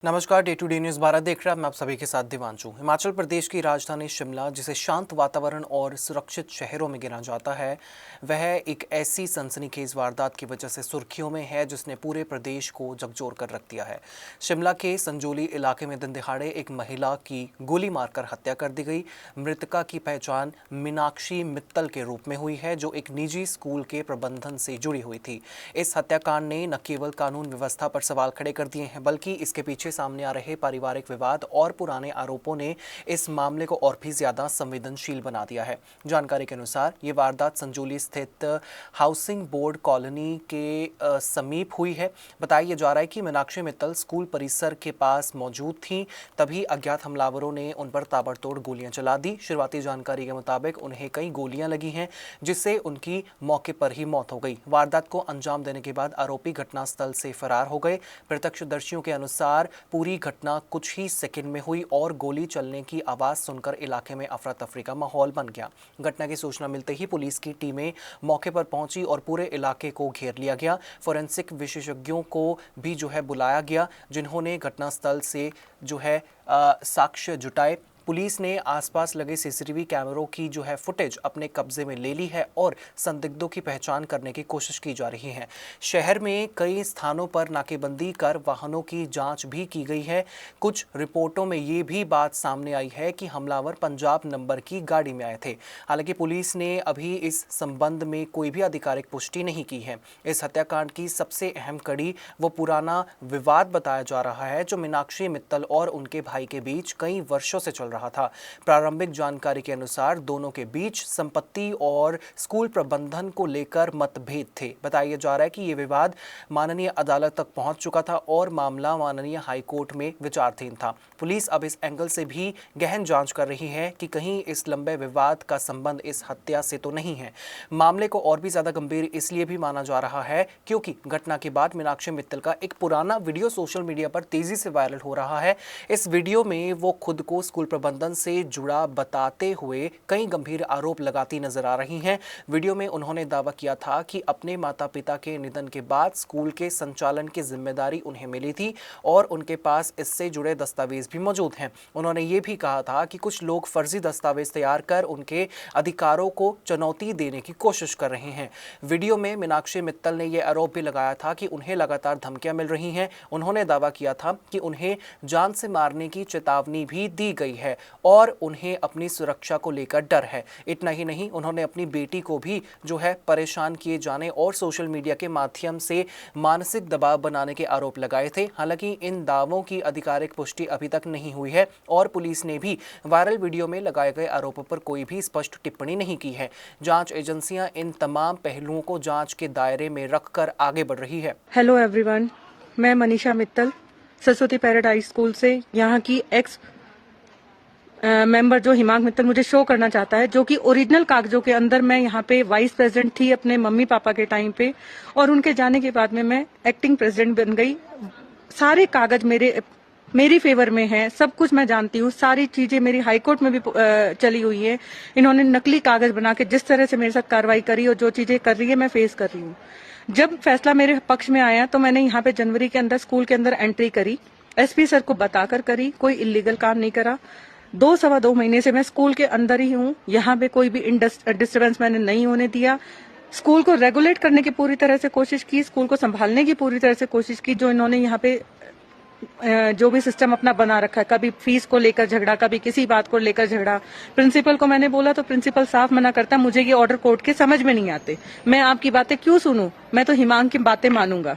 नमस्कार, day to day news Bharat देख रहे हैं। मैं आप सभी के साथ दिवांशु। हिमाचल प्रदेश की राजधानी शिमला, जिसे शांत वातावरण और सुरक्षित शहरों में गिना जाता है, वह एक ऐसी सनसनीखेज वारदात की वजह से सुर्खियों में है जिसने पूरे प्रदेश को झकझोर कर रख दिया है। शिमला के संजौली इलाके में दिन दिहाड़े एक महिला की गोली मारकर हत्या कर दी गई। मृतका की पहचान मीनाक्षी मित्तल के रूप में हुई है, जो एक निजी स्कूल के प्रबंधन से जुड़ी हुई थी। इस हत्याकांड ने न केवल कानून व्यवस्था पर सवाल खड़े कर दिए हैं, बल्कि इसके पीछे सामने आ रहे पारिवारिक विवाद और पुराने आरोपों ने इस मामले को और भी ज्यादा संवेदनशील बना दिया है। जानकारी के अनुसार ये वारदात संजौली स्थित हाउसिंग बोर्ड कॉलोनी के समीप हुई है। बताया जा रहा है कि मीनाक्षी मित्तल स्कूल परिसर के पास मौजूद थी, तभी अज्ञात हमलावरों ने उन पर ताबड़तोड़ गोलियां चला दी। शुरुआती जानकारी के मुताबिक उन्हें कई गोलियां लगी हैं, जिससे उनकी मौके पर ही मौत हो गई। वारदात को अंजाम देने के बाद आरोपी घटनास्थल से फरार हो गए। प्रत्यक्षदर्शियों के अनुसार पूरी घटना कुछ ही सेकंड में हुई और गोली चलने की आवाज सुनकर इलाके में अफरा तफरी का माहौल बन गया। घटना की सूचना मिलते ही पुलिस की टीमें मौके पर पहुंची और पूरे इलाके को घेर लिया गया। फोरेंसिक विशेषज्ञों को भी बुलाया गया, जिन्होंने घटनास्थल से साक्ष्य जुटाए। पुलिस ने आसपास लगे सीसीटीवी कैमरों की फुटेज अपने कब्जे में ले ली है और संदिग्धों की पहचान करने की कोशिश की जा रही है। शहर में कई स्थानों पर नाकेबंदी कर वाहनों की जांच भी की गई है। कुछ रिपोर्टों में ये भी बात सामने आई है कि हमलावर पंजाब नंबर की गाड़ी में आए थे। हालांकि पुलिस ने अभी इस संबंध में कोई भी आधिकारिक पुष्टि नहीं की है। इस हत्याकांड की सबसे अहम कड़ी वो पुराना विवाद बताया जा रहा है, जो मीनाक्षी मित्तल और उनके भाई के बीच कई वर्षों से चल रहा था। प्रारंभिक जानकारी के अनुसार दोनों के बीच संपत्ति और स्कूल प्रबंधन को लेकर मतभेद थे। बताया जा रहा है कि यह विवाद माननीय अदालत तक पहुंच चुका था और मामला माननीय हाई कोर्ट में विचाराधीन था। पुलिस अब इस एंगल से भी गहन जांच कर रही है कि कहीं इस लंबे विवाद का संबंध इस हत्या से तो नहीं है। मामले को और भी ज्यादा गंभीर इसलिए भी माना जा रहा है क्योंकि घटना के बाद मीनाक्षी मित्तल का एक पुराना वीडियो सोशल मीडिया पर तेजी से वायरल हो रहा है। इस वीडियो में वो खुद को स्कूल प्रबंधन से जुड़ा बताते हुए कई गंभीर आरोप लगाती नजर आ रही हैं। वीडियो में उन्होंने दावा किया था कि अपने माता पिता के निधन के बाद स्कूल के संचालन की जिम्मेदारी उन्हें मिली थी और उनके पास इससे जुड़े दस्तावेज भी मौजूद हैं। उन्होंने ये भी कहा था कि कुछ लोग फर्जी दस्तावेज तैयार कर उनके अधिकारों को चुनौती देने की कोशिश कर रहे हैं। वीडियो में मीनाक्षी मित्तल ने यह आरोप भी लगाया था कि उन्हें लगातार धमकियां मिल रही हैं। उन्होंने दावा किया था कि उन्हें जान से मारने की चेतावनी भी दी गई है और उन्हें अपनी सुरक्षा को लेकर डर है। इतना ही नहीं, उन्होंने अपनी बेटी को भी परेशान किए जाने और सोशल मीडिया के माध्यम से मानसिक दबाव बनाने के आरोप लगाए थे। हालांकि इन दावों की आधिकारिक पुष्टि अभी तक नहीं हुई है और पुलिस ने भी वायरल वीडियो में लगाए गए आरोपों पर कोई भी स्पष्ट टिप्पणी नहीं की है। जांच एजेंसियां इन तमाम पहलुओं को जांच के दायरे में रखकर आगे बढ़ रही है। हेलो एवरीवन, मैं मनीषा मित्तल सरस्वती पैराडाइज स्कूल से यहाँ की एक्स मेंबर जो हिमांक मित्तल मुझे शो करना चाहता है, जो कि ओरिजिनल कागजों के अंदर मैं यहाँ पे वाइस प्रेसिडेंट थी अपने मम्मी पापा के टाइम पे, और उनके जाने के बाद में मैं एक्टिंग प्रेसिडेंट बन गई। सारे कागज मेरी फेवर में है, सब कुछ मैं जानती हूँ, सारी चीजें मेरी हाई कोर्ट में भी चली हुई है। इन्होंने नकली कागज बना के जिस तरह से मेरे साथ कार्रवाई करी और जो चीजें कर रही है मैं फेस कर रही हूँ। जब फैसला मेरे पक्ष में आया तो मैंने यहाँ पे जनवरी के अंदर स्कूल के अंदर एंट्री करी, एसपी सर को बताकर करी, कोई इलीगल काम नहीं करा। 2-2.25 महीने से मैं स्कूल के अंदर ही हूँ, यहाँ पे कोई भी डिस्टर्बेंस मैंने नहीं होने दिया। स्कूल को रेगुलेट करने की पूरी तरह से कोशिश की, स्कूल को संभालने की पूरी तरह से कोशिश की। जो इन्होंने यहाँ पे जो भी सिस्टम अपना बना रखा है, कभी फीस को लेकर झगड़ा, कभी किसी बात को लेकर झगड़ा। प्रिंसिपल को मैंने बोला तो प्रिंसिपल साफ मना करता, मुझे ये ऑर्डर कोर्ट के समझ में नहीं आते, मैं आपकी बातें क्यों सुनूं, मैं तो हिमांक की बातें मानूंगा।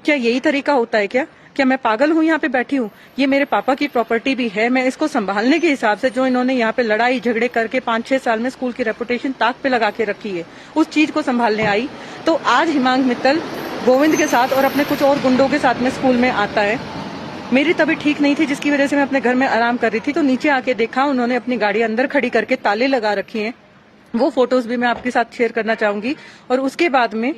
क्या यही तरीका होता है क्या मैं पागल हूँ यहाँ पे बैठी हूँ? ये मेरे पापा की प्रॉपर्टी भी है, मैं इसको संभालने के हिसाब से जो इन्होंने यहाँ पे लड़ाई झगड़े करके 5-6 साल में स्कूल की रेपुटेशन ताक पे लगा के रखी है, उस चीज को संभालने आई। तो आज हिमांक मित्तल गोविंद के साथ और अपने कुछ और गुंडों के साथ में स्कूल में आता है। मेरी तबीयत ठीक नहीं थी, जिसकी वजह से मैं अपने घर में आराम कर रही थी, तो नीचे आके देखा उन्होंने अपनी गाड़ी अंदर खड़ी करके ताले लगा रखे हैं। वो फोटोज भी मैं आपके साथ शेयर करना चाहूंगी। और उसके बाद में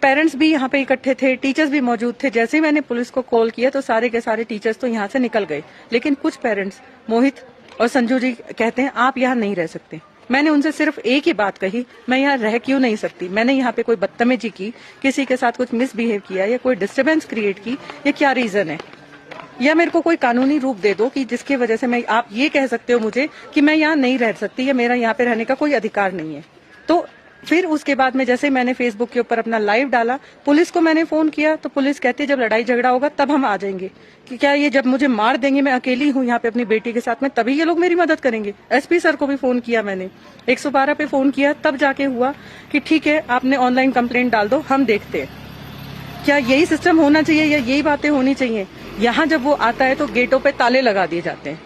पेरेंट्स भी यहाँ पे इकट्ठे थे, टीचर्स भी मौजूद थे। जैसे ही मैंने पुलिस को कॉल किया तो सारे के सारे टीचर्स तो यहाँ से निकल गए, लेकिन कुछ पेरेंट्स मोहित और संजू जी कहते हैं आप यहाँ नहीं रह सकते। मैंने उनसे सिर्फ एक ही बात कही, मैं यहाँ रह क्यों नहीं सकती? मैंने यहाँ पे कोई बदतमीजी की, किसी के साथ कुछ मिसबिहेव किया या कोई डिस्टर्बेंस क्रिएट की, ये क्या रीजन है? या मेरे को कोई कानूनी रूप दे दो कि जिसकी वजह से मैं आप ये कह सकते हो मुझे कि मैं यहाँ नहीं रह सकती या मेरा यहाँ पे रहने का कोई अधिकार नहीं है। तो फिर उसके बाद में जैसे मैंने फेसबुक के ऊपर अपना लाइव डाला, पुलिस को मैंने फोन किया तो पुलिस कहती है जब लड़ाई झगड़ा होगा तब हम आ जाएंगे। कि क्या ये जब मुझे मार देंगे, मैं अकेली हूँ यहाँ पे अपनी बेटी के साथ में, तभी ये लोग मेरी मदद करेंगे। एसपी सर को भी फोन किया मैंने, 112 पे फोन किया, तब जाके हुआ कि ठीक है आपने ऑनलाइन कंप्लेंट डाल दो, हम देखते हैं। क्या यही सिस्टम होना चाहिए या यही बातें होनी चाहिए? यहाँ जब वो आता है तो गेटों पे ताले लगा दिए जाते हैं।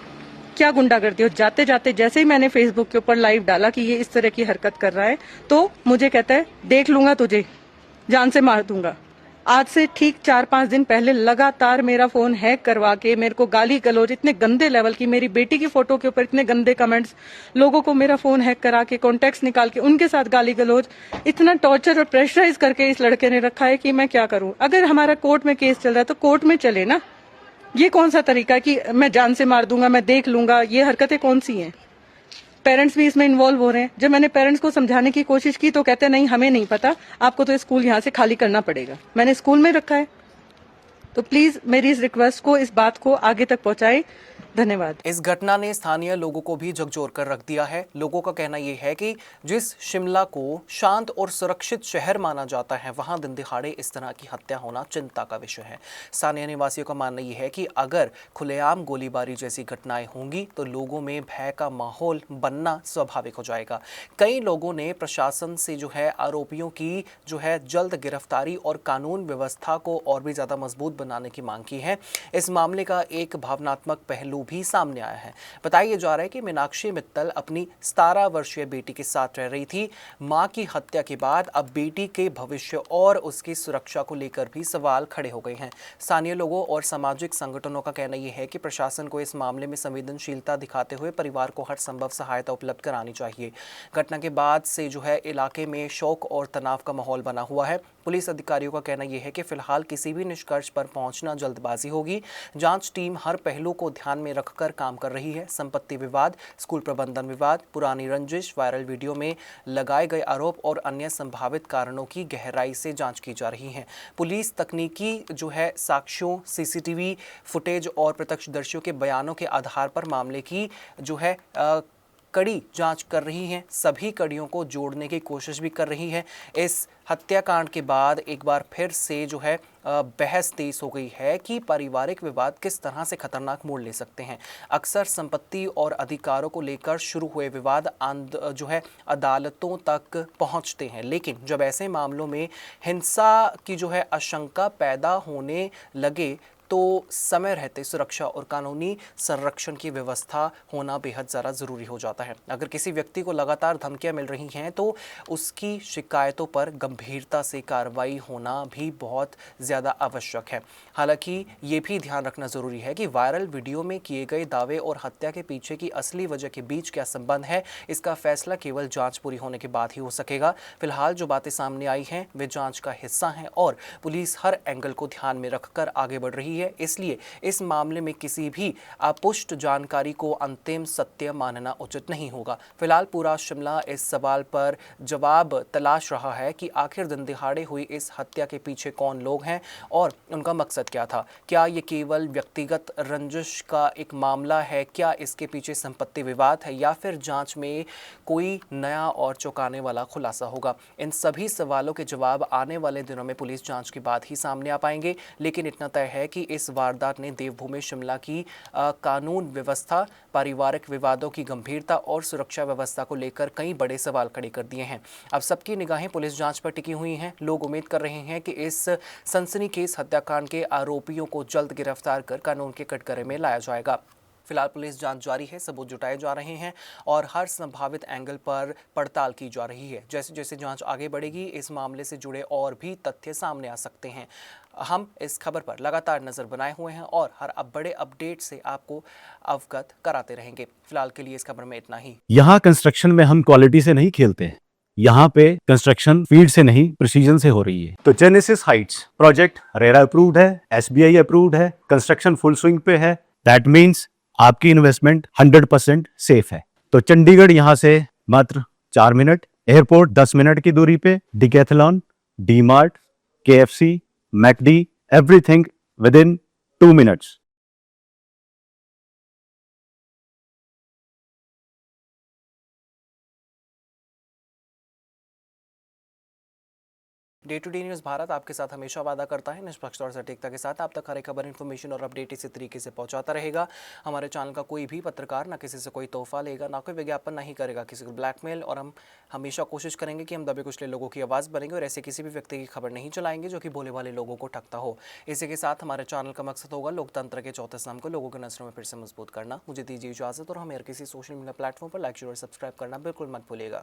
क्या गुंडागर्दी हो, जाते जाते जैसे ही मैंने फेसबुक के ऊपर लाइव डाला कि ये इस तरह की हरकत कर रहा है तो मुझे कहता है देख लूंगा तुझे, जान से मार दूंगा। आज से ठीक 4-5 दिन पहले लगातार मेरा फोन हैक करवा के मेरे को गाली गलौज इतने गंदे लेवल की, मेरी बेटी की फोटो के ऊपर इतने गंदे कमेंट्स, लोगों को मेरा फोन हैक करा के कॉन्टेक्ट्स निकाल के उनके साथ गाली गलौज, इतना टॉर्चर और प्रेशराइज करके इस लड़के ने रखा है कि मैं क्या करूं। अगर हमारा कोर्ट में केस चल रहा है तो कोर्ट में चले ना। ये कौन सा तरीका है कि मैं जान से मार दूंगा, मैं देख लूंगा, ये हरकतें कौन सी हैं? पेरेंट्स भी इसमें इन्वॉल्व हो रहे हैं। जब मैंने पेरेंट्स को समझाने की कोशिश की तो कहते हैं नहीं हमें नहीं पता, आपको तो स्कूल यहाँ से खाली करना पड़ेगा। मैंने स्कूल में रखा है। तो प्लीज मेरी इस रिक्वेस्ट को, इस बात को आगे तक पहुंचाएं। धन्यवाद। इस घटना ने स्थानीय लोगों को भी झकझोर कर रख दिया है। लोगों का कहना यह है कि जिस शिमला को शांत और सुरक्षित शहर माना जाता है, वहां दिन दिहाड़े इस तरह की हत्या होना चिंता का विषय है। स्थानीय निवासियों का मानना यह है कि अगर खुलेआम गोलीबारी जैसी घटनाएं होंगी तो लोगों में भय का माहौल बनना स्वाभाविक हो जाएगा। कई लोगों ने प्रशासन से जो है आरोपियों की जो है जल्द गिरफ्तारी और कानून व्यवस्था को और भी ज्यादा मजबूत बनाने की मांग की है। इस मामले का एक भावनात्मक पहलू भी सामने आया है। बताया जा रहा है कि मीनाक्षी मित्तल अपनी 17 वर्षीय बेटी के साथ रह रही थी। मां की हत्या के बाद अब बेटी के भविष्य और उसकी सुरक्षा को लेकर भी सवाल खड़े हो गए हैं। स्थानीय लोगों और सामाजिक संगठनों का कहना यह है कि प्रशासन को इस मामले में संवेदनशीलता दिखाते हुए परिवार को हर संभव सहायता उपलब्ध करानी चाहिए। घटना के बाद से जो है इलाके में शोक और तनाव का माहौल बना हुआ है। पुलिस अधिकारियों का कहना यह है कि फिलहाल किसी भी निष्कर्ष पर पहुंचना जल्दबाजी होगी। जांच टीम हर पहलू को ध्यान में रखकर काम कर रही है। संपत्ति विवाद, स्कूल प्रबंधन विवाद, पुरानी रंजिश, वायरल वीडियो में लगाए गए आरोप और अन्य संभावित कारणों की गहराई से जांच की जा रही है। पुलिस तकनीकी जो है साक्ष्यों, सीसीटीवी फुटेज और प्रत्यक्षदर्शियों के बयानों के आधार पर मामले की जो है कड़ी जांच कर रही है। सभी कड़ियों को जोड़ने की कोशिश भी कर रही है। इस हत्याकांड के बाद एक बार फिर से जो है बहस तेज हो गई है कि पारिवारिक विवाद किस तरह से खतरनाक मोड़ ले सकते हैं। अक्सर संपत्ति और अधिकारों को लेकर शुरू हुए विवाद जो है अदालतों तक पहुंचते हैं, लेकिन जब ऐसे मामलों में हिंसा की जो है आशंका पैदा होने लगे तो समय रहते सुरक्षा और कानूनी संरक्षण की व्यवस्था होना बेहद ज़्यादा ज़रूरी हो जाता है। अगर किसी व्यक्ति को लगातार धमकियां मिल रही हैं तो उसकी शिकायतों पर गंभीरता से कार्रवाई होना भी बहुत ज़्यादा आवश्यक है। हालांकि ये भी ध्यान रखना ज़रूरी है कि वायरल वीडियो में किए गए दावे और हत्या के पीछे की असली वजह के बीच क्या संबंध है, इसका फैसला केवल जाँच पूरी होने के बाद ही हो सकेगा। फिलहाल जो बातें सामने आई हैं वे जाँच का हिस्सा हैं और पुलिस हर एंगल को ध्यान में रखकर आगे बढ़ रही है। इसलिए इस मामले में किसी भी अपुष्ट जानकारी को अंतिम सत्य मानना उचित नहीं होगा। फिलहाल पूरा शिमला इस सवाल पर जवाब तलाश रहा है कि आखिर दिन दिहाड़े हुई इस हत्या के पीछे कौन लोग हैं और उनका मकसद क्या था। क्या ये केवल व्यक्तिगत रंजिश का एक मामला है, क्या इसके पीछे संपत्ति विवाद है या फिर जांच में कोई नया और चौंकाने वाला खुलासा होगा। इन सभी सवालों के जवाब आने वाले दिनों में पुलिस जांच के बाद ही सामने आ पाएंगे। लेकिन इतना तय है कि इस वारदात ने देवभूमि शिमला की कानून व्यवस्था, पारिवारिक विवादों की गंभीरता और सुरक्षा व्यवस्था को लेकर कई बड़े सवाल खड़े कर दिए हैं। अब सबकी निगाहें पुलिस जांच पर टिकी हुई हैं। लोग उम्मीद कर रहे हैं कि इस सनसनीखेज हत्याकांड के आरोपियों को जल्द गिरफ्तार कर कानून के कटघरे में लाया जाएगा। फिलहाल पुलिस जांच जारी है, सबूत जुटाए जा रहे हैं और हर संभावित एंगल पर पड़ताल की जा रही है। जैसे जैसे जांच आगे बढ़ेगी इस मामले से जुड़े और भी तथ्य सामने आ सकते हैं। हम इस खबर पर लगातार नजर बनाए हुए हैं और हर बड़े अपडेट से आपको अवगत कराते रहेंगे। फिलहाल के लिए इस खबर में इतना ही। यहाँ कंस्ट्रक्शन में हम क्वालिटी से नहीं खेलते हैं। यहाँ पे कंस्ट्रक्शन फील्ड से नहीं प्रिसीजन से हो रही है। तो genesis Heights project RERA approved है, SBI अप्रूव्ड है, कंस्ट्रक्शन फुल स्विंग पे है। दैट मीन्स आपकी इन्वेस्टमेंट 100% सेफ है। तो चंडीगढ़ यहाँ से मात्र 4 मिनट, एयरपोर्ट 10 मिनट की दूरी पे, Decathlon, DMart, KFC, McD, everything within 2 minutes. Day to day news Bharat आपके साथ हमेशा वादा करता है निष्पक्षता और सटीकता के साथ आप तक हर एक खबर, इन्फॉर्मेशन और अपडेट इसी तरीके से पहुंचाता रहेगा। हमारे चैनल का कोई भी पत्रकार ना किसी से कोई तोहफा लेगा, ना कोई विज्ञापन, नहीं करेगा किसी को ब्लैकमेल, और हम हमेशा कोशिश करेंगे कि हम दबे कुचले लोगों की आवाज़ बनेंगे और ऐसे किसी भी व्यक्ति की खबर नहीं चलाएंगे जो कि भोले वाले लोगों को ठगता हो। इसी के साथ हमारे चैनल का मकसद होगा लोकतंत्र के चौथे स्तंभ को लोगों की नजरों में फिर से मजबूत करना। मुझे दीजिए इजाज़त और हमें किसी सोशल मीडिया प्लेटफॉर्म पर लाइक, शेयर और सब्सक्राइब करना बिल्कुल मत भूलिएगा।